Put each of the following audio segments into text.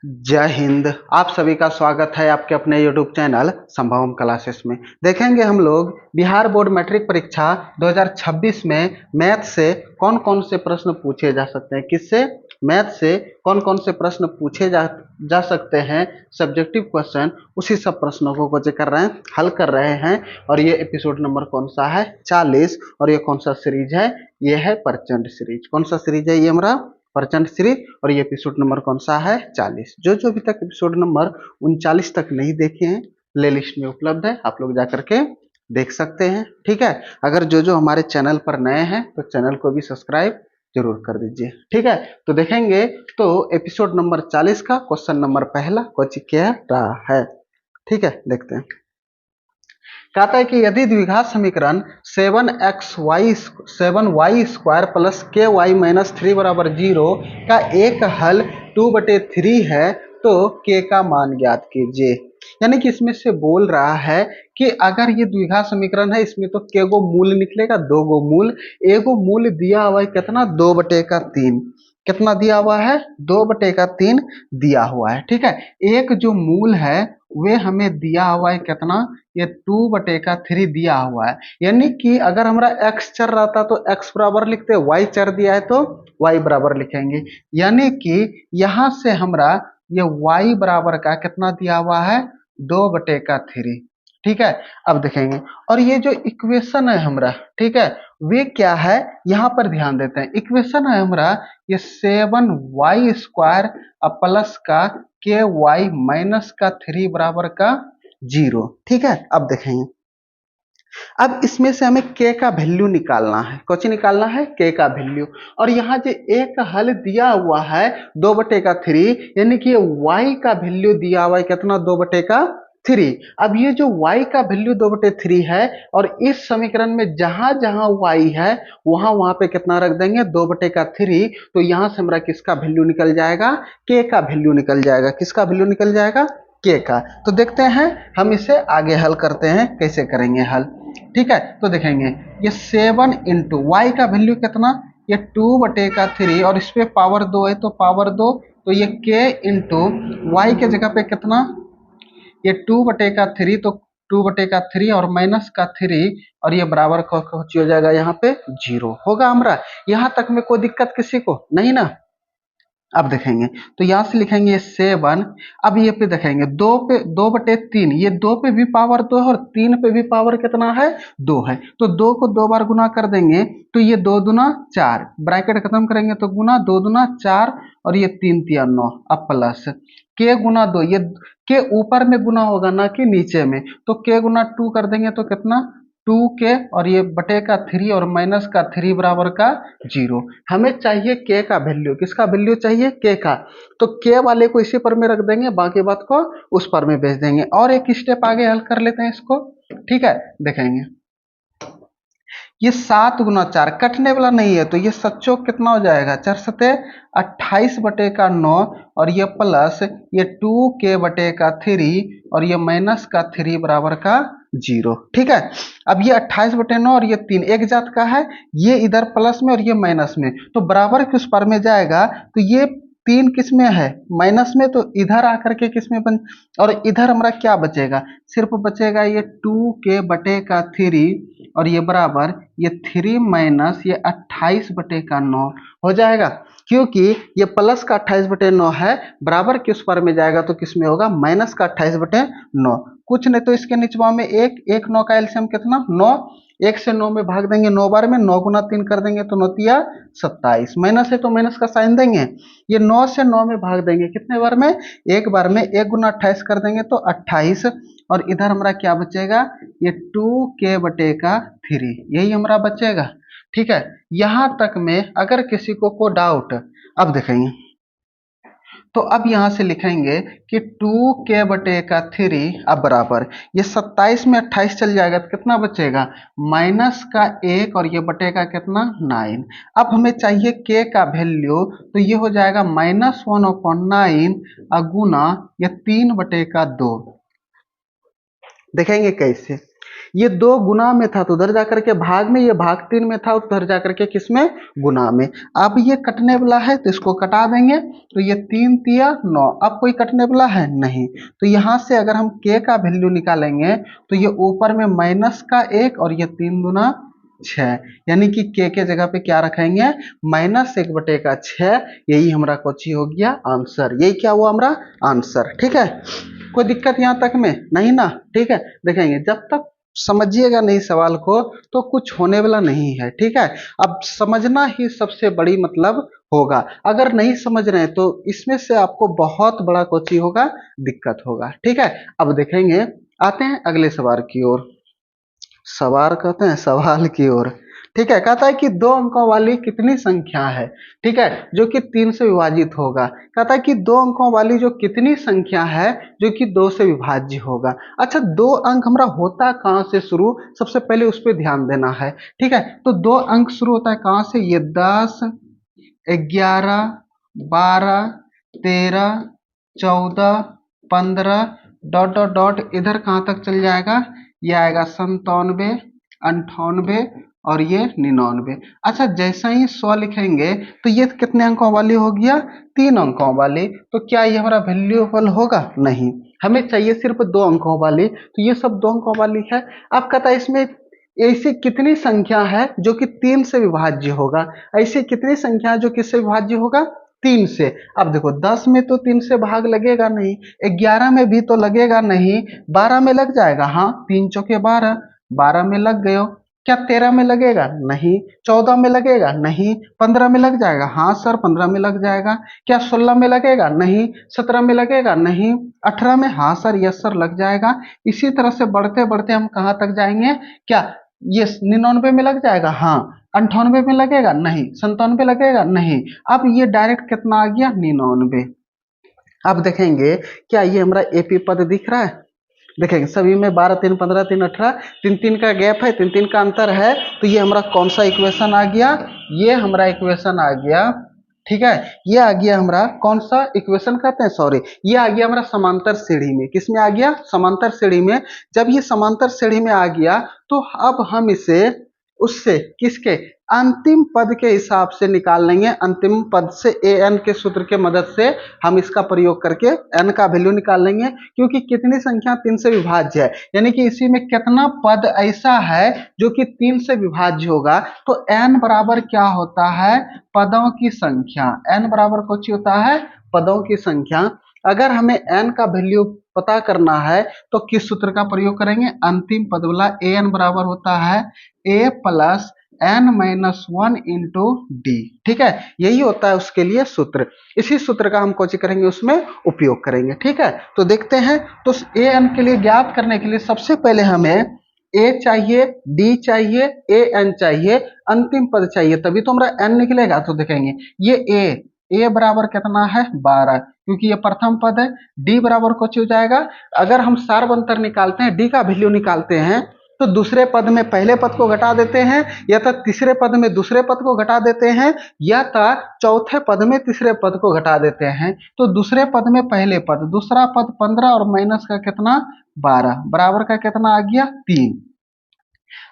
जय हिंद। आप सभी का स्वागत है आपके अपने यूट्यूब चैनल संभवम क्लासेस में। देखेंगे हम लोग बिहार बोर्ड मैट्रिक परीक्षा 2026 में मैथ से कौन कौन से प्रश्न पूछे जा सकते हैं, किससे मैथ से कौन कौन से प्रश्न पूछे जा सकते हैं, सब्जेक्टिव क्वेश्चन, उसी सब प्रश्नों को कर रहे हैं, हल कर रहे हैं। और ये एपिसोड नंबर कौन सा है? 40। और ये कौन सा सीरीज है? ये है प्रचंड सीरीज। कौन सा सीरीज है? ये हमारा प्रचंड सीरीज। और ये एपिसोड नंबर कौन सा है? 40। जो अभी तक एपिसोड नंबर 39 तक नहीं देखे हैं, प्ले लिस्ट में उपलब्ध है, आप लोग जाकर के देख सकते हैं। ठीक है। अगर जो हमारे चैनल पर नए हैं तो चैनल को भी सब्सक्राइब जरूर कर दीजिए। ठीक है। तो देखेंगे तो एपिसोड नंबर 40 का क्वेश्चन नंबर पहला कुछ क्या रहा है। ठीक है, देखते हैं। कहता है कि यदि द्विघात समीकरण 7y² प्लस ky माइनस 3 बराबर 0 का एक हल 2/3 है तो k का मान ज्ञात कीजिए। यानी कि इसमें से बोल रहा है कि अगर ये द्विघात समीकरण है, इसमें तो k गो मूल निकलेगा, 2 गो मूल, एगो मूल दिया हुआ है कितना? 2/3। कितना दिया हुआ है? 2/3 दिया हुआ है। ठीक है। एक जो मूल है वे हमें दिया हुआ है कितना? ये 2/3 दिया हुआ है। यानी कि अगर हमारा x चर रहता तो x बराबर लिखते, y चर दिया है तो y बराबर लिखेंगे। यानी कि यहां से हमारा ये y बराबर का कितना दिया हुआ है? 2/3। ठीक है। अब देखेंगे और ये जो इक्वेशन है हमारा, ठीक है, वे क्या है यहाँ पर ध्यान देते हैं। इक्वेशन है हमारा ये 7y² प्लस का ky माइनस का 3 बराबर का 0। ठीक है। अब देखेंगे, अब इसमें से हमें k का वैल्यू निकालना है। कौन निकालना है? k का वैल्यू। और यहाँ जो एक हल दिया हुआ है 2/3, यानी कि y का वैल्यू दिया हुआ है कितना? 2/3। अब ये जो y का वैल्यू 2/3 है और इस समीकरण में जहां जहां y है वहां वहां पे कितना रख देंगे? 2/3। तो यहां से हमारा किसका वैल्यू निकल जाएगा? k का वैल्यू निकल जाएगा। किसका वैल्यू निकल जाएगा? k का। तो देखते हैं हम इसे आगे हल करते हैं, कैसे करेंगे हल। ठीक है। तो देखेंगे ये 7 इंटू वाई का वैल्यू कितना? ये 2/3 और इस पे पावर 2 है तो पावर 2, तो ये k इंटू वाई के जगह पे कितना? ये 2/3, तो 2/3 और माइनस का 3 और ये बराबर हो जाएगा यहाँ पे 0 होगा हमारा। यहाँ तक में कोई दिक्कत किसी को नहीं ना? अब देखेंगे तो यहां से लिखेंगे 7। अब ये पे देखेंगे 2/3, ये 2 पे भी पावर 2 है और 3 पे भी पावर कितना है? 2 है। तो 2 को 2 बार गुना कर देंगे तो ये 2 दूना 4, ब्रैकेट खत्म करेंगे तो गुना 2 दूना 4 और ये 3 तिया 9। अब प्लस k गुना 2, ये के ऊपर में गुना होगा ना कि नीचे में, तो k गुना 2 कर देंगे तो कितना? 2k और ये बटे का 3 और माइनस का 3 बराबर का 0। हमें चाहिए k का वैल्यू। किसका वैल्यू चाहिए? k का। तो k वाले को इसी पर में रख देंगे, बाकी बात को उस पर में भेज देंगे। और एक स्टेप आगे हल कर लेते हैं इसको। ठीक है। देखेंगे ये 7 गुना 4 कटने वाला नहीं है तो ये सच्चो कितना हो जाएगा? 4 सते 28/9 और ये प्लस ये 2k/3 और ये माइनस का 3 बराबर का 0। ठीक है। अब ये 28/9 और ये 3 एक जात का है, ये इधर प्लस में और ये माइनस में, तो बराबर किस पर में जाएगा? तो ये 3 किस में है? माइनस में, तो इधर आकर के किस में बन, और इधर हमारा क्या बचेगा? सिर्फ बचेगा ये 2k/3 और ये बराबर ये 3 माइनस ये 28/9 हो जाएगा। क्योंकि ये प्लस का 28/9 है, बराबर किस पर में जाएगा? तो किस में होगा? माइनस का 28/9। कुछ नहीं तो इसके निचवा में एक 9 का एलसीएम कितना? 9। 1 से 9 में भाग देंगे 9 बार में, 9 गुना 3 कर देंगे तो 9 तिया 27। माइनस है तो माइनस का साइन देंगे। ये 9 से 9 में भाग देंगे कितने बार में? एक बार में। 1 गुना 28 कर देंगे तो 28 और इधर हमारा क्या बचेगा? ये 2k/3 यही हमारा बचेगा। ठीक है। यहां तक में अगर किसी को डाउट, अब देखेंगे तो अब यहां से लिखेंगे कि 2k/3 अब बराबर ये 27 में 28 चल जाएगा तो कितना बचेगा? माइनस का 1 और ये बटेगा कितना? 9। अब हमें चाहिए k का वैल्यू, तो ये हो जाएगा -1/9 गुना ये 3/2। देखेंगे कैसे। ये 2 गुना में था तो उधर जाकर के भाग में, ये भाग 3 में था उधर जाकर के किस में, गुना में। अब ये कटने वाला है तो इसको कटा देंगे, तो ये 3 तिया 9। अब कोई कटने वाला है नहीं, तो यहाँ से अगर हम k का वैल्यू निकालेंगे तो ये ऊपर में माइनस का 1 और ये 3 दूना 6, यानी कि k के जगह पे क्या रखेंगे, -1/6। यही हमारा कोची हो गया आंसर, यही क्या हुआ हमारा आंसर। ठीक है, कोई दिक्कत यहाँ तक में नहीं ना। ठीक है, देखेंगे जब तक समझिएगा नहीं सवाल को तो कुछ होने वाला नहीं है। ठीक है, अब समझना ही सबसे बड़ी मतलब होगा। अगर नहीं समझ रहे हैं तो इसमें से आपको बहुत बड़ा कोची होगा, दिक्कत होगा। ठीक है, अब देखेंगे, आते हैं अगले सवाल की ओर। सवाल कहते हैं सवाल की ओर। ठीक है, कहता है कि 2 अंकों वाली कितनी संख्या है, ठीक है, जो कि 3 से विभाजित होगा। कहता है कि 2 अंकों वाली जो कितनी संख्या है जो कि 2 से विभाज्य होगा। अच्छा, 2 अंक हमारा होता कहाँ से शुरू, सबसे पहले उस पर ध्यान देना है। ठीक है, तो 2 अंक शुरू होता है कहाँ से, ये 10, 11, 12, 13, 14, 15 डॉट डॉट डॉट इधर कहाँ तक चल जाएगा, ये आएगा 97, 98 और ये 99। अच्छा, जैसा ही 100 लिखेंगे तो ये कितने अंकों वाली हो गया, 3 अंकों वाली। तो क्या ये हमारा वैल्यूएबल होगा, नहीं, हमें चाहिए सिर्फ 2 अंकों वाली, तो ये सब 2 अंकों वाली है। अब कहता है इसमें ऐसी कितनी संख्या है जो कि 3 से विभाज्य होगा, ऐसी कितनी संख्या है जो किससे विभाज्य होगा, 3 से। अब देखो 10 में तो 3 से भाग लगेगा नहीं, 11 में भी तो लगेगा नहीं, 12 में लग जाएगा, हाँ 3 चौके 12, 12 में लग गए। क्या 13 में लगेगा, नहीं, 14 में लगेगा, नहीं, 15 में लग जाएगा, हाँ सर 15 में लग जाएगा। क्या 16 में लगेगा, नहीं, 17 में लगेगा, नहीं, 18 में, हाँ सर यस सर लग जाएगा। इसी तरह से बढ़ते बढ़ते हम कहाँ तक जाएंगे, क्या ये 99 में लग जाएगा, हाँ, 98 में लगेगा, नहीं, 97 लगेगा, नहीं। अब ये डायरेक्ट कितना आ गया, 99। अब देखेंगे क्या ये हमारा एपी पद दिख रहा है, देखेंगे सभी में 12, 3, 15, 3, 18, 3, 3 का गैप है, 3, 3 का अंतर है, तो ये हमारा कौन सा इक्वेशन आ गया, ये हमारा इक्वेशन आ गया। ठीक है, ये आ गया हमारा कौन सा इक्वेशन कहते हैं, सॉरी, ये आ गया हमारा समांतर श्रेणी में। किसमें आ गया, समांतर श्रेणी में। जब ये समांतर श्रेणी में आ गया तो अब हम इसे उससे किसके, अंतिम पद के हिसाब से निकाल लेंगे। अंतिम पद से ए एन के सूत्र के मदद से हम इसका प्रयोग करके एन का वैल्यू निकाल लेंगे, क्योंकि कितनी संख्या 3 से विभाज्य है, यानी कि इसी में कितना पद ऐसा है जो कि 3 से विभाज्य होगा। तो एन बराबर क्या होता है, पदों की संख्या। एन बराबर कुछ होता है, पदों की संख्या। अगर हमें एन का वैल्यू पता करना है तो किस सूत्र का प्रयोग करेंगे, अंतिम पद वाला। ए एन बराबर होता है ए प्लस n-1 इंटू डी। ठीक है, यही होता है उसके लिए सूत्र। इसी सूत्र का हम कोची करेंगे, उसमें उपयोग करेंगे। ठीक है, तो देखते हैं। तो ए एन के लिए ज्ञात करने के लिए सबसे पहले हमें ए चाहिए, डी चाहिए, ए एन चाहिए, अंतिम पद चाहिए, तभी तो हमारा एन निकलेगा। तो देखेंगे ये ए बराबर कितना है, 12, क्योंकि ये प्रथम पद है। डी बराबर कुछ हो जाएगा, अगर हम सार्व अंतर निकालते हैं, डी का वैल्यू निकालते हैं, तो दूसरे पद में पहले पद को घटा देते हैं, या तो तीसरे पद में दूसरे पद को घटा देते हैं, या तो चौथे पद में तीसरे पद को घटा देते हैं। तो दूसरे पद में पहले पद, दूसरा पद 15 और माइनस का कितना, 12, बराबर का कितना आ गया, 3।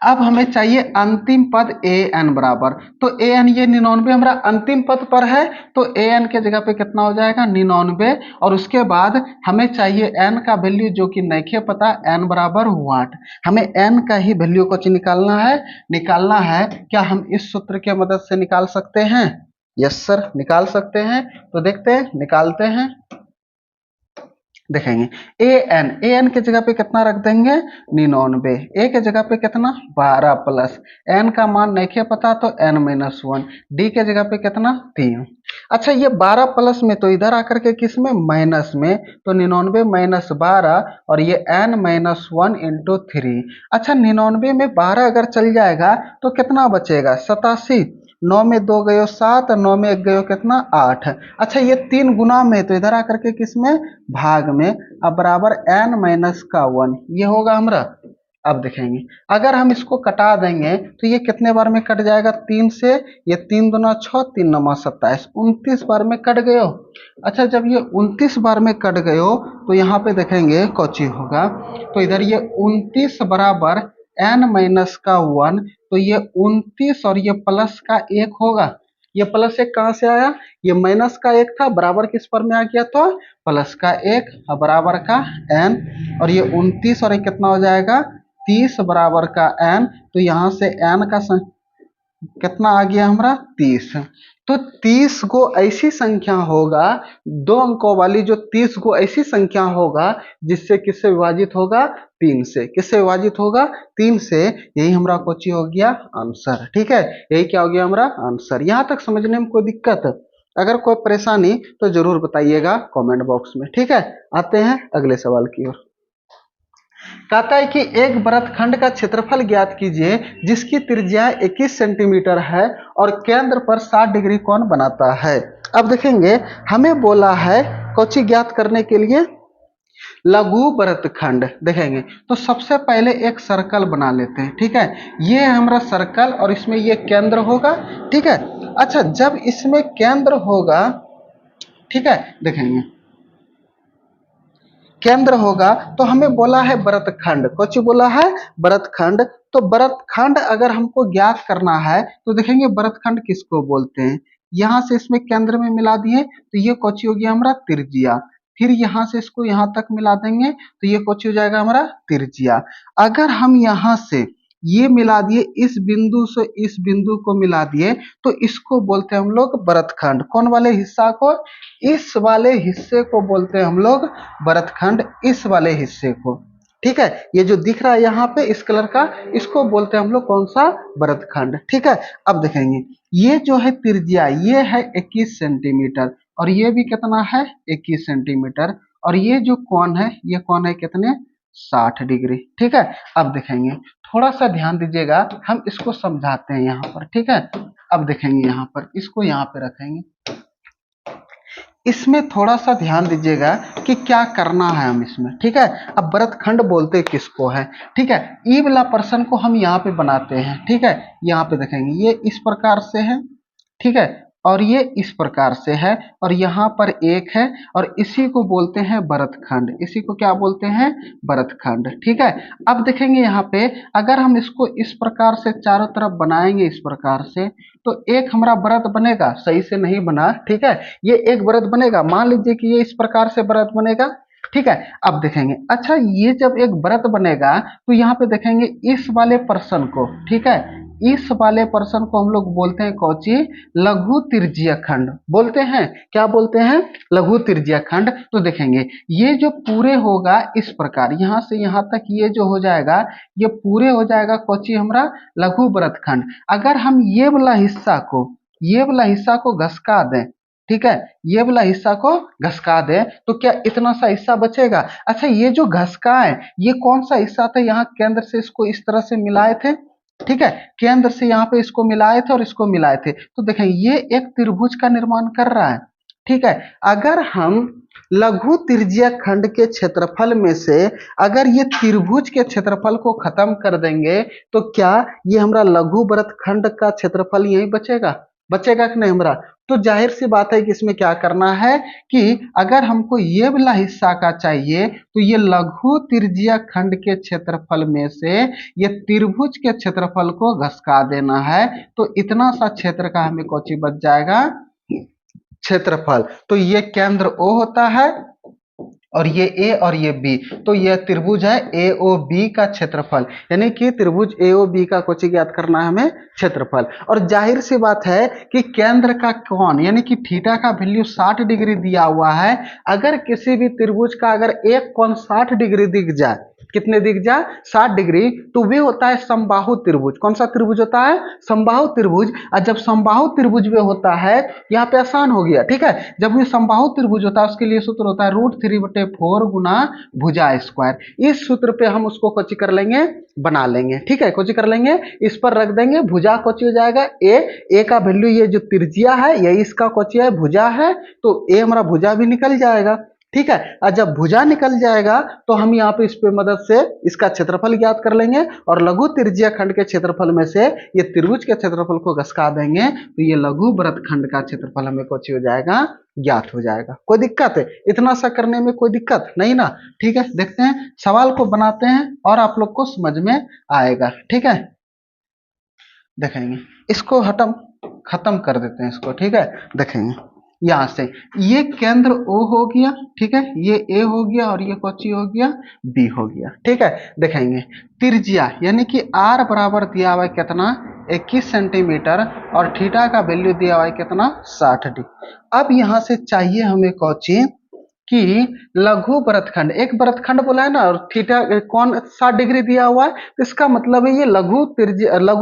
अब हमें चाहिए अंतिम पद ए एन बराबर, तो ए एन ये 99 हमारा अंतिम पद पर है, तो ए एन के जगह पे कितना हो जाएगा, 99। और उसके बाद हमें चाहिए एन का वैल्यू, जो कि नहीं पता, एन बराबर वाट। हमें एन का ही वैल्यू को निकालना है। क्या हम इस सूत्र के मदद से निकाल सकते हैं, यस सर निकाल सकते हैं। तो देखते हैं, निकालते हैं। देखेंगे ए एन के जगह पे कितना रख देंगे, 99। ए के जगह पे कितना, 12 प्लस एन का मान नहीं पता तो n-1, डी के जगह पे कितना, 3। अच्छा, ये 12 प्लस में तो इधर आकर के किस में, माइनस में, तो 99 माइनस 12 और ये n-1 इंटू 3। अच्छा, 99 में 12 अगर चल जाएगा तो कितना बचेगा, 87। 9 में 2 गयो 7, 9 में 1 गयो कितना, 8। अच्छा, ये 3 गुना में तो इधर आकर के किस में, भाग में। अब बराबर n-1, ये होगा हमारा अब देखेंगे अगर हम इसको कटा देंगे तो ये कितने बार में कट जाएगा, 3 से। ये 3 दूना 6, 3 नवा 27, 29 बार में कट गयो। अच्छा जब ये 29 बार में कट गयो तो यहाँ पे देखेंगे कौची होगा, तो इधर ये 29 बराबर n माइनस का 1, तो ये 29 और ये प्लस का 1 होगा। ये प्लस 1 कहाँ से आया, ये माइनस का 1 था, बराबर किस पर में आ गया, तो प्लस का 1 बराबर का n, और ये 29 और ये कितना हो जाएगा, 30 बराबर का n, तो यहाँ से n का कितना आ गया हमारा, 30। तो 30 गो ऐसी संख्या होगा, 2 अंकों वाली जो 30 गो ऐसी संख्या होगा जिससे किससे विभाजित होगा, 3 से। किससे विभाजित होगा, 3 से। यही हमारा कोची हो गया आंसर। ठीक है, यही क्या हो गया हमारा आंसर। यहाँ तक समझने में कोई दिक्कत, अगर कोई परेशानी तो जरूर बताइएगा कमेंट बॉक्स में। ठीक है, आते हैं अगले सवाल की ओर। कहता है कि एक वृत्तखंड का क्षेत्रफल ज्ञात कीजिए जिसकी त्रिज्या 21 सेंटीमीटर है और केंद्र पर 60 डिग्री कोण बनाता है। अब देखेंगे हमें बोला है कौची ज्ञात करने के लिए, लघु वृत्तखंड। देखेंगे तो सबसे पहले एक सर्कल बना लेते हैं। ठीक है, ये है हमारा सर्कल और इसमें ये केंद्र होगा। ठीक है, अच्छा जब इसमें केंद्र होगा, ठीक है, देखेंगे केंद्र होगा तो हमें बोला है वृत्तखंड। कुछ बोला है वृत्तखंड। तो वृत्तखंड अगर हमको ज्ञात करना है तो देखेंगे वृत्तखंड किसको बोलते हैं। यहां से इसमें केंद्र में मिला दिए तो ये कौची हो गया हमारा त्रिज्या। फिर यहां से इसको यहां तक मिला देंगे तो ये कौची हो जाएगा हमारा त्रिज्या। अगर हम यहां से ये मिला दिए, इस बिंदु से इस बिंदु को मिला दिए तो इसको बोलते हैं हम लोग वृत्तखंड। कौन वाले हिस्सा को, इस वाले हिस्से को बोलते हैं हम लोग वृत्तखंड, इस वाले हिस्से को। ठीक है, ये जो दिख रहा है यहाँ पे इस कलर का, इसको बोलते हैं हम लोग कौन सा, वृत्तखंड। ठीक है, अब देखेंगे ये जो है त्रिज्या ये है 21 सेंटीमीटर और ये भी कितना है 21 सेंटीमीटर, और ये जो कोण है ये कोण है कितने, 60 डिग्री। ठीक है, अब देखेंगे थोड़ा सा ध्यान दीजिएगा, हम इसको समझाते हैं यहाँ पर। ठीक है, अब देखेंगे यहाँ पर इसको यहाँ पे रखेंगे, इसमें थोड़ा सा ध्यान दीजिएगा कि क्या करना है हम इसमें। ठीक है, अब वृत्तखंड बोलते किसको है। ठीक है, ई वाला पर्सन को हम यहाँ पे बनाते हैं। ठीक है, यहाँ पे देखेंगे ये इस प्रकार से है। ठीक है, और ये इस प्रकार से है और यहाँ पर एक है और इसी को बोलते हैं वृत्तखंड। इसी को क्या बोलते हैं, वृत्तखंड। ठीक है, अब देखेंगे यहाँ पे अगर हम इसको इस प्रकार से चारों तरफ बनाएंगे इस प्रकार से तो एक हमारा वृत्त बनेगा, सही से नहीं बना। ठीक है, ये एक वृत्त बनेगा, मान लीजिए कि ये इस प्रकार से वृत्त बनेगा। ठीक है, अब देखेंगे अच्छा ये जब एक वृत्त बनेगा तो यहाँ पे देखेंगे इस वाले पर्सन को, ठीक है, इस वाले पर्सन को हम लोग बोलते हैं कौची, लघु त्रिज्यीय खंड बोलते हैं। क्या बोलते हैं, लघु त्रिज्यीय खंड। तो देखेंगे ये जो पूरे होगा इस प्रकार, यहाँ से यहाँ तक ये जो हो जाएगा ये पूरे हो जाएगा कौची हमारा लघु वृत्तखंड। अगर हम ये वाला हिस्सा को घसका दें, ठीक है, ये वाला हिस्सा को घसका दे तो क्या इतना सा हिस्सा बचेगा। अच्छा ये जो घसका है ये कौन सा हिस्सा था, यहाँ केंद्र से इसको इस तरह से मिलाए थे। ठीक है, केंद्र से यहाँ पे इसको मिलाए थे और इसको मिलाए थे, तो देखें ये एक त्रिभुज का निर्माण कर रहा है। ठीक है, अगर हम लघु त्रिज्यीय खंड के क्षेत्रफल में से अगर ये त्रिभुज के क्षेत्रफल को खत्म कर देंगे तो क्या ये हमारा लघु वृत्तखंड का क्षेत्रफल यही बचेगा, बचेगा कि नहीं हमारा। तो जाहिर सी बात है कि इसमें क्या करना है कि अगर हमको ये वाला हिस्सा का चाहिए तो ये लघु त्रिज्यीय खंड के क्षेत्रफल में से ये त्रिभुज के क्षेत्रफल को घसका देना है, तो इतना सा क्षेत्र का हमें कौची बच जाएगा, क्षेत्रफल। तो ये केंद्र O होता है और ये A और ये B, तो यह त्रिभुज है AOB का क्षेत्रफल, यानी कि त्रिभुज AOB का कुछ ज्ञात करना है हमें क्षेत्रफल। और जाहिर सी बात है कि केंद्र का कोण यानी कि थीटा का वैल्यू 60 डिग्री दिया हुआ है। अगर किसी भी त्रिभुज का अगर एक कोण 60 डिग्री दिख जाए, कितने दिख जाए 60 डिग्री, तो वे होता है समबाहु त्रिभुज। कौन सा त्रिभुज होता है, समबाहु त्रिभुज। और जब समबाहु त्रिभुज में होता है, यहाँ पे आसान हो गया। ठीक है, जब ये समबाहु त्रिभुज होता है उसके लिए सूत्र होता है √3/4 गुना भुजा स्क्वायर। इस सूत्र पे हम उसको कोची कर लेंगे, बना लेंगे। ठीक है, कोची कर लेंगे, इस पर रख देंगे, भुजा कोची हो जाएगा ए का वैल्यू ये जो त्रिज्या है यही इसका कोची है, भुजा है, तो ए हमारा भुजा भी निकल जाएगा। ठीक है। और जब भुजा निकल जाएगा तो हम यहाँ पे इस पे मदद से इसका क्षेत्रफल ज्ञात कर लेंगे और लघु त्रिज्यीय खंड के क्षेत्रफल में से ये त्रिभुज के क्षेत्रफल को घसका देंगे तो ये लघु वृत्त खंड का क्षेत्रफल हमें कुछ हो जाएगा, ज्ञात हो जाएगा। कोई दिक्कत है? इतना सा करने में कोई दिक्कत नहीं ना? ठीक है, देखते हैं सवाल को बनाते हैं और आप लोग को समझ में आएगा। ठीक है, देखेंगे इसको हटम खत्म कर देते हैं इसको। ठीक है, देखेंगे यहां से ये केंद्र O हो गया, ठीक है, ये A हो गया और ये कौची हो गया, B हो गया। ठीक है, देखेंगे त्रिज्या यानी कि R बराबर दिया हुआ है कितना, 21 सेंटीमीटर और थीटा का वैल्यू दिया हुआ है कितना, 60 डिग्री। अब यहां से चाहिए हमें कौची कि लघु वृत्तखंड, एक वृत्तखंड बोला है ना और थीटा कौन 60 डिग्री दिया हुआ है, तो इसका मतलब है ये लघु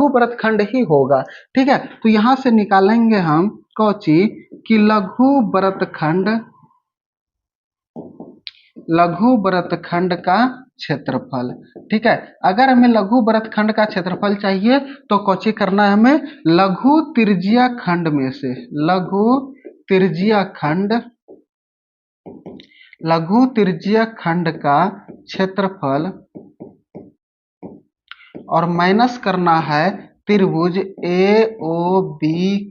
वृत्तखंड ही होगा। ठीक है, तो यहां से निकालेंगे हम कौची कि लघु वृत्तखंड का क्षेत्रफल। ठीक है, अगर हमें लघु वृत्तखंड का क्षेत्रफल चाहिए तो कौची करना है हमें, लघु त्रिज्यीय खंड में से लघु त्रिज्यीय खंड का क्षेत्रफल और माइनस करना है त्रिभुज AOB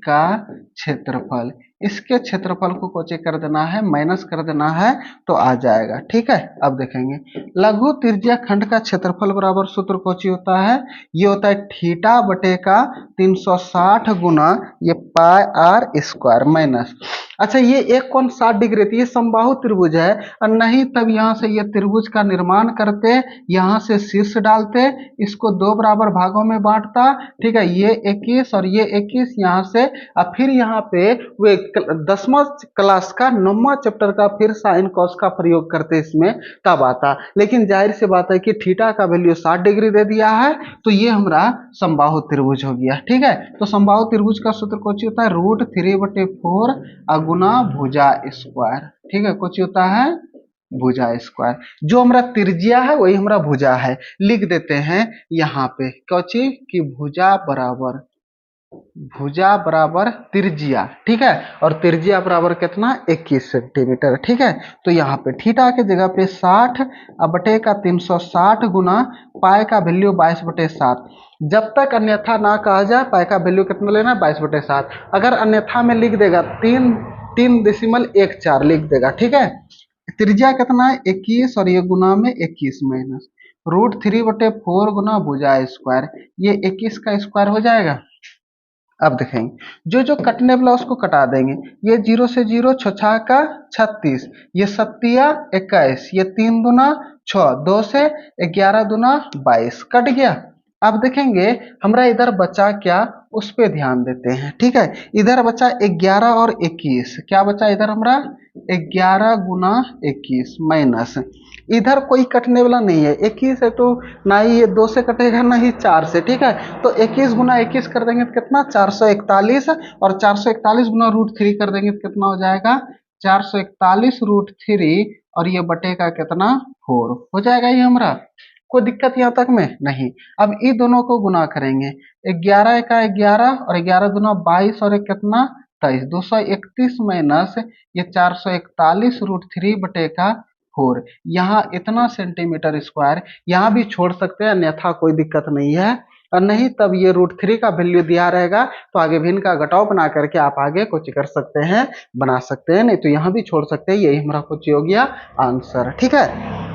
का क्षेत्रफल। इसके क्षेत्रफल को कोचे कर देना है, माइनस कर देना है तो आ जाएगा। ठीक है, अब देखेंगे लघु त्रिज्यीय खंड का क्षेत्रफल बराबर सूत्र कोची होता है, ये होता है थीटा बटे का 360 गुना ये पाई आर स्क्वायर माइनस, अच्छा ये एक कोण 60 डिग्री थी, ये समबाहु त्रिभुज है और नहीं तब यहाँ से ये त्रिभुज का निर्माण करते, यहाँ से शीर्ष डालते, इसको दो बराबर भागों में बांटता। ठीक है, ये 21 और ये 21 यहाँ से और फिर यहाँ पे वे 10वां क्लास का 9वां चैप्टर का फिर साइन कॉस का प्रयोग करते इसमें, तब आता। लेकिन जाहिर सी बात है कि थीटा का वैल्यू 60 डिग्री दे दिया है तो ये हमारा समबाहु त्रिभुज हो गया। ठीक है, तो समबाहु त्रिभुज का सूत्र कौन होता है, √3/4 गुना भुजा स्क्वायर। ठीक है, कुछ होता है भुजा स्क्वायर, जो हमारा त्रिज्या है वही हमारा भुजा है। लिख देते हैं यहाँ पे कौची कि भुजा बराबर त्रिज्या। ठीक है, और त्रिज्या बराबर कितना, 21 सेंटीमीटर। ठीक है, तो यहाँ पे थीटा के जगह पे 60 बटे का 360 गुना पाई का वैल्यू 22/7। जब तक अन्यथा ना कहा जाए पाई का वैल्यू कितना लेना, 22/7। अगर अन्यथा में लिख देगा 3.14 लिख देगा। ठीक है, त्रिज्या कितना है 21 और ये गुना में 21 माइनस √3/4 गुना भुजा स्क्वायर, ये 21 का स्क्वायर हो जाएगा। अब देखेंगे जो जो कटने वाला उसको कटा देंगे, ये 0 से 0 छछा का 36, ये 7 21, ये 3 दूना 6, 2 से 11 दूना 22 कट गया। अब देखेंगे हमारा इधर बचा क्या, उस पे ध्यान देते हैं। ठीक है, इधर बचा 11 और 21, क्या बचा इधर हमारा 11 गुना 21 माइनस, इधर कोई कटने वाला नहीं है, 21 है तो ना ही ये 2 से कटेगा ना ही 4 से। ठीक है, तो 21 गुना 21 कर देंगे तो कितना 441 और 441 गुना √3 कर देंगे तो कितना हो जाएगा 441 √3 और ये बटे का कितना 4 हो जाएगा ये हमारा। कोई दिक्कत यहाँ तक में नहीं। अब इन दोनों को गुना करेंगे, 11 का 11 और 11 दूना 22 और एक कितना 23, 231 माइनस ये 441 √3 बटे का 4, यहाँ इतना सेंटीमीटर स्क्वायर, यहाँ भी छोड़ सकते हैं अन्यथा कोई दिक्कत नहीं है, और नहीं तब ये √3 का वैल्यू दिया रहेगा तो आगे भिन्न का घटाव बना करके आप आगे कुछ कर सकते हैं, बना सकते हैं, नहीं तो यहाँ भी छोड़ सकते हैं। यही हमारा कुछ हो गया आंसर। ठीक है,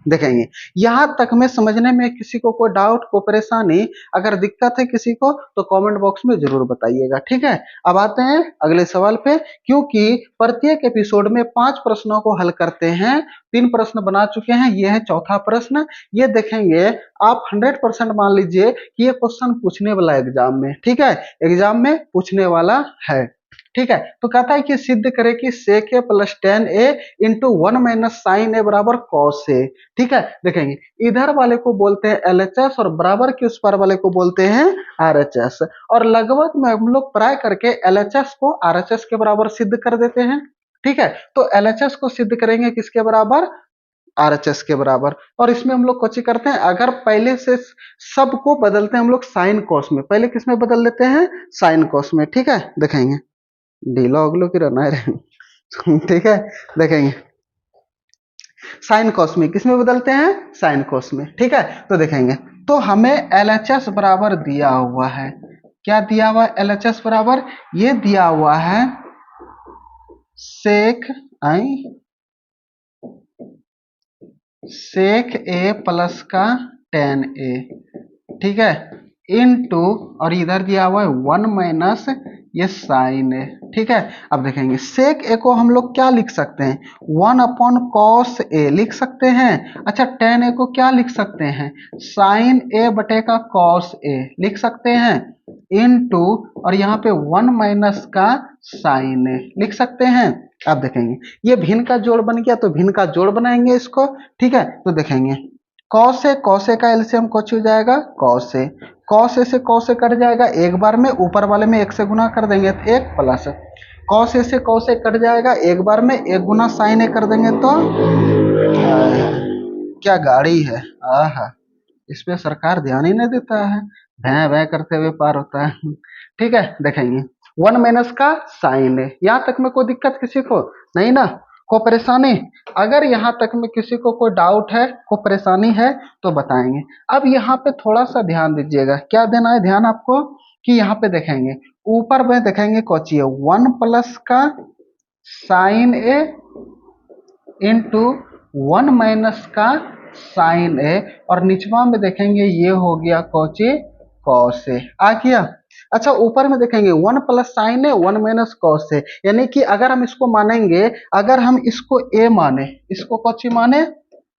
देखेंगे यहां तक में समझने में किसी को कोई डाउट को परेशानी अगर दिक्कत है किसी को तो कमेंट बॉक्स में जरूर बताइएगा। ठीक है, अब आते हैं अगले सवाल पे, क्योंकि प्रत्येक एपिसोड में 5 प्रश्नों को हल करते हैं, 3 प्रश्न बना चुके हैं, ये है चौथा प्रश्न। ये देखेंगे आप 100% मान लीजिए कि ये क्वेश्चन पूछने वाला एग्जाम में, ठीक है, एग्जाम में पूछने वाला है। ठीक है, तो कहता है कि सिद्ध करे कि sec a plus tan a into 1 minus sine a बराबर cos a। ठीक है, देखेंगे इधर वाले को बोलते हैं LHS और बराबर के उस पर वाले को बोलते हैं RHS, और लगभग में हम लोग प्राय करके LHS को RHS के बराबर सिद्ध कर देते हैं। ठीक है, तो LHS को सिद्ध करेंगे किसके बराबर, RHS के बराबर, और इसमें हम लोग कुछ करते हैं, अगर पहले से सबको बदलते हैं हम लोग साइन कॉस में, पहले किस में बदल लेते हैं, साइन कॉस में। ठीक है, देखेंगे ढीला अगलो की रहना है ठीक है, देखेंगे साइन कॉस में, किस में बदलते हैं, साइन कॉस में। ठीक है, तो देखेंगे तो हमें LHS बराबर दिया हुआ है, क्या दिया हुआ है LHS बराबर, ये दिया हुआ है सेक ए प्लस का टेन ए, ठीक है, इनटू और इधर दिया हुआ है 1 माइनस ये साइन ए। ठीक है, अब देखेंगे सेक ए को हम लोग क्या लिख सकते हैं, 1 अपॉन कॉस ए लिख सकते हैं। अच्छा, टेन ए को क्या लिख सकते हैं, साइन ए बटे का कॉस ए लिख सकते हैं, इनटू और यहाँ पे 1 माइनस का साइन ए लिख सकते हैं। अब देखेंगे ये भिन्न का जोड़ बन गया, तो भिन्न का जोड़ बनाएंगे इसको। ठीक है, तो देखेंगे कॉस ए का एलसीएम कुछ हो जाएगा कॉस ए से कॉस ए कट जाएगा, एक बार में ऊपर वाले में एक से गुना कर देंगे तो एक प्लस कॉस ए से कॉस ए कट जाएगा, एक बार में एक गुना साइन ए कर देंगे तो क्या गाड़ी है, आहा, इस पे सरकार ध्यान ही नहीं देता है, भैं भैं करते हुए पार होता है। ठीक है, देखेंगे 1 माइनस का साइन है, यहाँ तक में कोई दिक्कत किसी को नहीं ना, को परेशानी, अगर यहाँ तक में किसी को कोई डाउट है, को परेशानी है तो बताएंगे। अब यहाँ पे थोड़ा सा ध्यान दीजिएगा, क्या देना है ध्यान आपको, कि यहाँ पे देखेंगे ऊपर में देखेंगे कौची है 1 प्लस का साइन ए इंटू 1 माइनस का साइन ए, और निचवा में देखेंगे ये हो गया कौची कॉस ए, आ गया। अच्छा, ऊपर में देखेंगे 1 plus sign A 1 minus cos A, यानी कि अगर हम इसको मानेंगे, अगर हम इसको ए माने, इसको कौची माने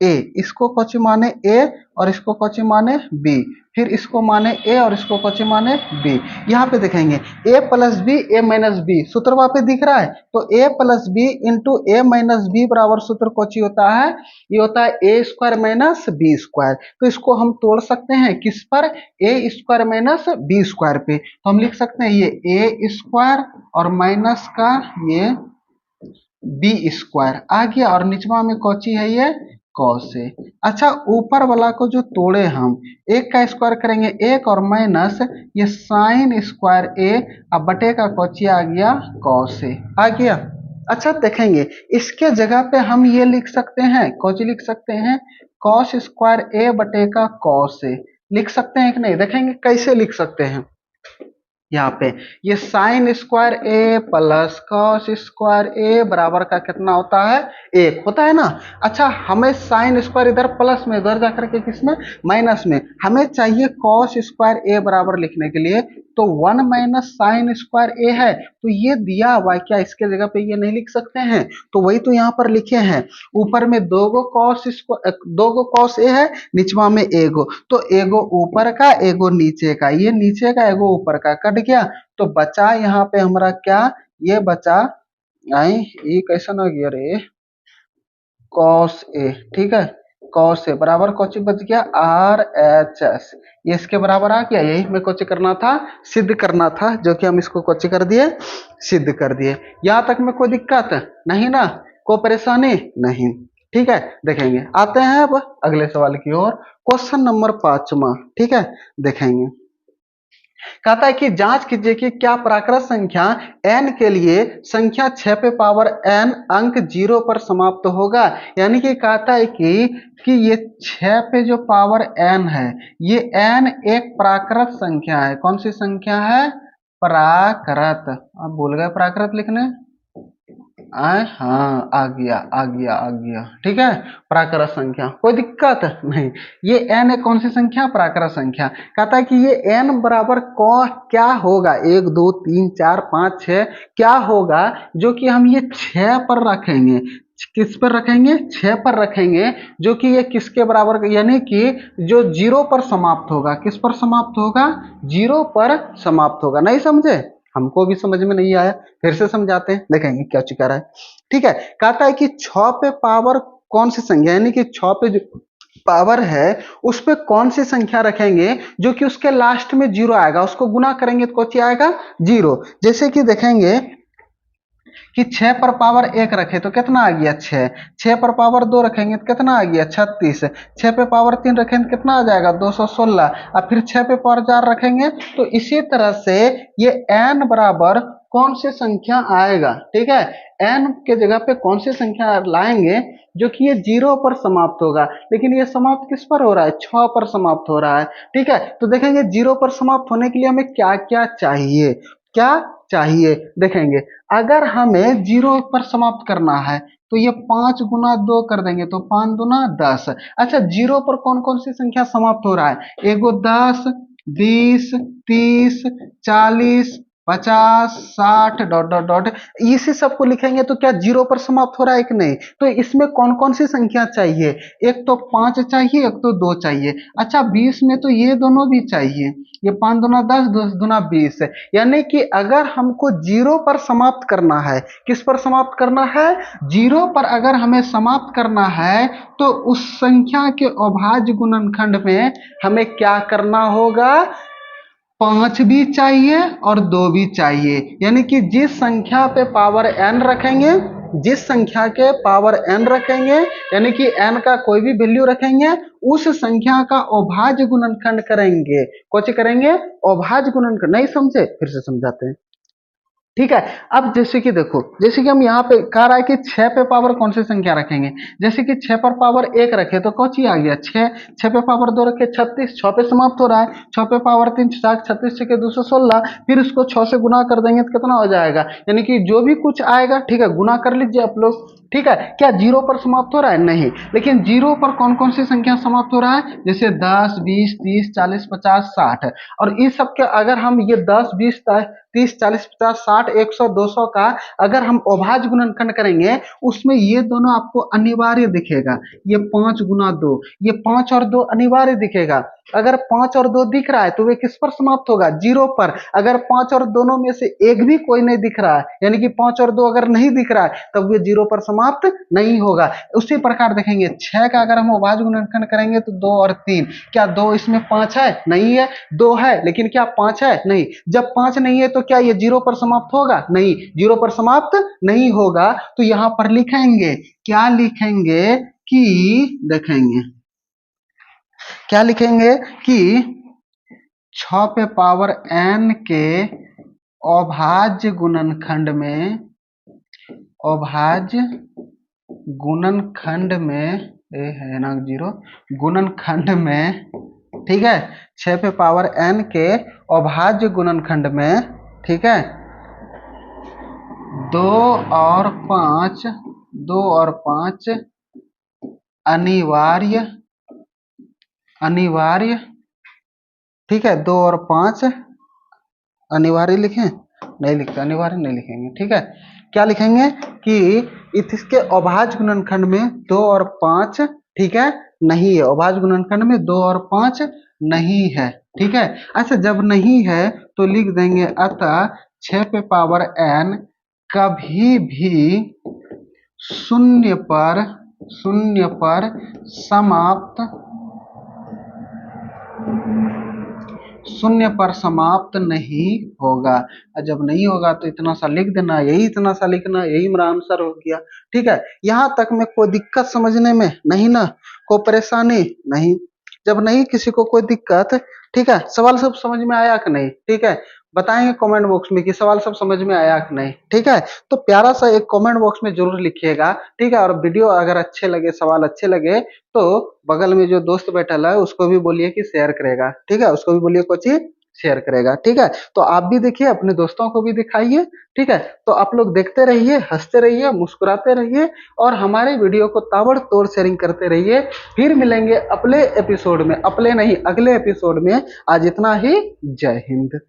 ए, इसको कौची माने ए और इसको कौची माने बी, फिर इसको माने ए और इसको कौची माने बी। यहाँ पे देखेंगे ए प्लस बी ए माइनस बी, सूत्र वहां पे दिख रहा है, तो ए प्लस बी इंटू ए माइनस बी बराबर सूत्र कौची होता है, ये होता है ए स्क्वायर माइनस बी स्क्वायर। तो इसको हम तोड़ सकते हैं किस पर, ए स्क्वायर माइनस बी स्क्वायर पे, तो हम लिख सकते हैं ये ए स्क्वायर और माइनस का ये बी स्क्वायर आ गया, और निचवा में कौची है ये कॉस ए। अच्छा, ऊपर वाला को जो तोड़े हम, एक का स्क्वायर करेंगे एक और माइनस ये साइन स्क्वायर ए, अब बटे का कौची आ गया कॉस ए आ गया। अच्छा, देखेंगे इसके जगह पे हम ये लिख सकते हैं, कौची लिख सकते हैं, कॉस स्क्वायर ए बटे का कॉस ए लिख सकते हैं कि नहीं, देखेंगे कैसे लिख सकते हैं। यहाँ पे ये साइन स्क्वायर ए प्लस कॉस स्क्वायर ए बराबर का कितना होता है, एक होता है ना। अच्छा, हमें साइन स्क्वायर इधर प्लस में, इधर जाकर के किसमें, माइनस में, हमें चाहिए कॉस स्क्वायर ए बराबर लिखने के लिए, तो 1 माइनस साइन स्क्वायर ए है, तो ये दिया हुआ है, क्या इसके जगह पे ये नहीं लिख सकते हैं, तो वही तो यहाँ पर लिखे हैं, ऊपर में दो गो कॉस ए है, निचवा में एगो, तो एगो ऊपर का एगो नीचे का, ये नीचे का एगो ऊपर का कट गया, तो बचा यहाँ पे हमारा क्या, ये बचा आई, ये कैसा ना गया रे, कॉस ए। ठीक है, कॉस ए बराबर कौची बच गया RHS, ये इसके बराबर आ गया, यही में कौची करना था, सिद्ध करना था, जो कि हम इसको कौची कर दिए, सिद्ध कर दिए। यहाँ तक में कोई दिक्कत नहीं ना, कोई परेशानी नहीं। ठीक है, देखेंगे आते हैं अब अगले सवाल की ओर, क्वेश्चन नंबर 5वां। ठीक है, देखेंगे कहता है कि जांच कीजिए कि क्या प्राकृत संख्या n के लिए संख्या 6 पे पावर n अंक 0 पर समाप्त होगा, यानी कि कहता है कि ये 6 पे जो पावर n है, ये n एक प्राकृत संख्या है, कौन सी संख्या है, प्राकृत, आप भूल गए प्राकृत लिखने, हाँ आ गया आ गया आ गया। ठीक है, प्राकृत संख्या, कोई दिक्कत नहीं, ये n एक कौन सी संख्या, प्राकृत संख्या। कहता है कि ये n बराबर क्या होगा, 1 2 3 4 5 6, क्या होगा जो कि हम ये 6 पर रखेंगे, किस पर रखेंगे, 6 पर रखेंगे, जो कि ये किसके बराबर, यानी कि जो 0 पर समाप्त होगा, किस पर समाप्त होगा, 0 पर समाप्त होगा। नहीं समझे, हमको भी समझ में नहीं आया, फिर से समझाते हैं, देखेंगे क्या चिका रहा है। ठीक है, कहता है कि 6 पे पावर कौन सी संख्या, यानी कि 6 पे जो पावर है उस पे कौन सी संख्या रखेंगे जो कि उसके लास्ट में 0 आएगा, उसको गुना करेंगे तो कौन सी आएगा, 0। जैसे कि देखेंगे कि 6 पर पावर 1 रखे तो कितना आ गया 6, 6 पर पावर 2 रखेंगे तो कितना आ गया 36, 6 पे पावर 3 रखेंगे तो कितना आ जाएगा 216, और फिर 6 पे पावर 4 रखेंगे, तो इसी तरह से ये n बराबर कौन सी संख्या आएगा, ठीक है। n के जगह पे कौन सी संख्या लाएंगे जो कि ये 0 पर समाप्त होगा, लेकिन ये समाप्त किस पर हो रहा है, 6 पर समाप्त हो रहा है, ठीक है। तो देखेंगे 0 पर समाप्त होने के लिए हमें क्या क्या चाहिए, क्या चाहिए देखेंगे। अगर हमें 0 पर समाप्त करना है तो ये 5 गुना 2 कर देंगे तो 5 दूना 10। अच्छा, 0 पर कौन कौन सी संख्या समाप्त हो रहा है, एगो 10, 20, 30, 40, 50, 60 डॉट डॉट डॉट, इसी सबको लिखेंगे तो क्या 0 पर समाप्त हो रहा है कि नहीं। तो इसमें कौन कौन सी संख्या चाहिए, एक तो 5 चाहिए, एक तो 2 चाहिए। अच्छा, 20 में तो ये दोनों भी चाहिए, ये 5 दूना 10, 10 दूना 20 है। यानी कि अगर हमको 0 पर समाप्त करना है, किस पर समाप्त करना है, 0 पर अगर हमें समाप्त करना है तो उस संख्या के अभाज्य गुणनखंड में हमें क्या करना होगा, 5 भी चाहिए और 2 भी चाहिए। यानी कि जिस संख्या पे पावर n रखेंगे, जिस संख्या के पावर n रखेंगे, यानी कि n का कोई भी वैल्यू रखेंगे, उस संख्या का अभाज्य गुणनखंड करेंगे। कौन करेंगे, अभाज्य गुणनखंड। नहीं समझे, फिर से समझाते हैं, ठीक है। अब जैसे कि देखो, जैसे कि हम यहाँ पे कह रहा है कि 6 पे पावर कौन सी संख्या रखेंगे, जैसे कि 6 पर पावर 1 रखे तो कौन सी आ गया 6, 6 पे पावर 2 रखे 36, 6 पे समाप्त हो रहा है, 6 पे पावर 3 4, 36 6 के 216, फिर इसको 6 से गुना कर देंगे तो कितना हो जाएगा, यानी कि जो भी कुछ आएगा, ठीक है, गुना कर लीजिए आप लोग, ठीक है। क्या 0 पर समाप्त हो रहा है, नहीं, लेकिन 0 पर कौन कौन सी संख्या समाप्त हो रहा है, जैसे 10, 20, 30, 40, 50, 60, और इस सब के अगर हम ये 10, 20, 30, 40, 50, 60, 100, 200 का अगर हम अभाज्य गुणनखंड करेंगे, उसमें ये दोनों आपको अनिवार्य दिखेगा, ये 5 गुना 2, ये 5 और 2 अनिवार्य दिखेगा। अगर 5 और 2 दिख रहा है तो वे किस पर समाप्त होगा, 0 पर। अगर 5 और दोनों में से एक भी कोई नहीं दिख रहा है, यानी कि 5 और 2 अगर नहीं दिख रहा है, तब वे 0 पर समाप्त नहीं होगा। उसी प्रकार देखेंगे 6 का अगर हम अभाज्य गुणनखंड करेंगे तो 2 और 3, क्या 2 इसमें 5 है, नहीं है, 2 है लेकिन क्या 5 है, नहीं। जब 5 नहीं है तो क्या ये 0 पर समाप्त होगा, नहीं, 0 पर समाप्त नहीं होगा। तो यहां पर लिखेंगे, क्या लिखेंगे कि देखेंगे, क्या लिखेंगे कि 6 पे पावर n के अभाज्य गुणनखंड में, अभाज्य गुणनखंड में, ए है ना 0, गुणनखंड में, ठीक है, 6 पे पावर n के अभाज्य गुणनखंड में, ठीक है, 2 और 5, 2 और 5 अनिवार्य, अनिवार्य, ठीक है, 2 और 5 अनिवार्य लिखें, नहीं लिखते, अनिवार्य नहीं लिखेंगे, ठीक है। क्या लिखेंगे कि इसके अभाज्य गुणनखंड में 2 और 5, ठीक है, नहीं है, अभाज्य गुणनखंड में 2 और 5 नहीं है, ठीक है। अच्छा, जब नहीं है तो लिख देंगे अतः 6 पे पावर n कभी भी शून्य पर, शून्य पर समाप्त, शून्य पर समाप्त नहीं होगा। जब नहीं होगा तो इतना सा लिख देना, यही इतना सा लिखना, यही मेरा आंसर हो गया, ठीक है। यहां तक में कोई दिक्कत समझने में नहीं ना, कोई परेशानी नहीं, जब नहीं किसी को कोई दिक्कत, ठीक है। सवाल सब समझ में आया कि नहीं, ठीक है, बताएंगे कमेंट बॉक्स में कि सवाल सब समझ में आया कि नहीं, ठीक है। तो प्यारा सा एक कमेंट बॉक्स में जरूर लिखिएगा, ठीक है। और वीडियो अगर अच्छे लगे, सवाल अच्छे लगे तो बगल में जो दोस्त बैठा है उसको भी बोलिए कि शेयर करेगा, ठीक है, उसको भी बोलिए कुछ शेयर करेगा, ठीक है। तो आप भी देखिए, अपने दोस्तों को भी दिखाइए, ठीक है। तो आप लोग देखते रहिए, हंसते रहिए, मुस्कुराते रहिए और हमारे वीडियो को ताबड़तोड़ शेयरिंग करते रहिए। फिर मिलेंगे अगले एपिसोड में, अगले नहीं, अगले एपिसोड में। आज इतना ही, जय हिंद।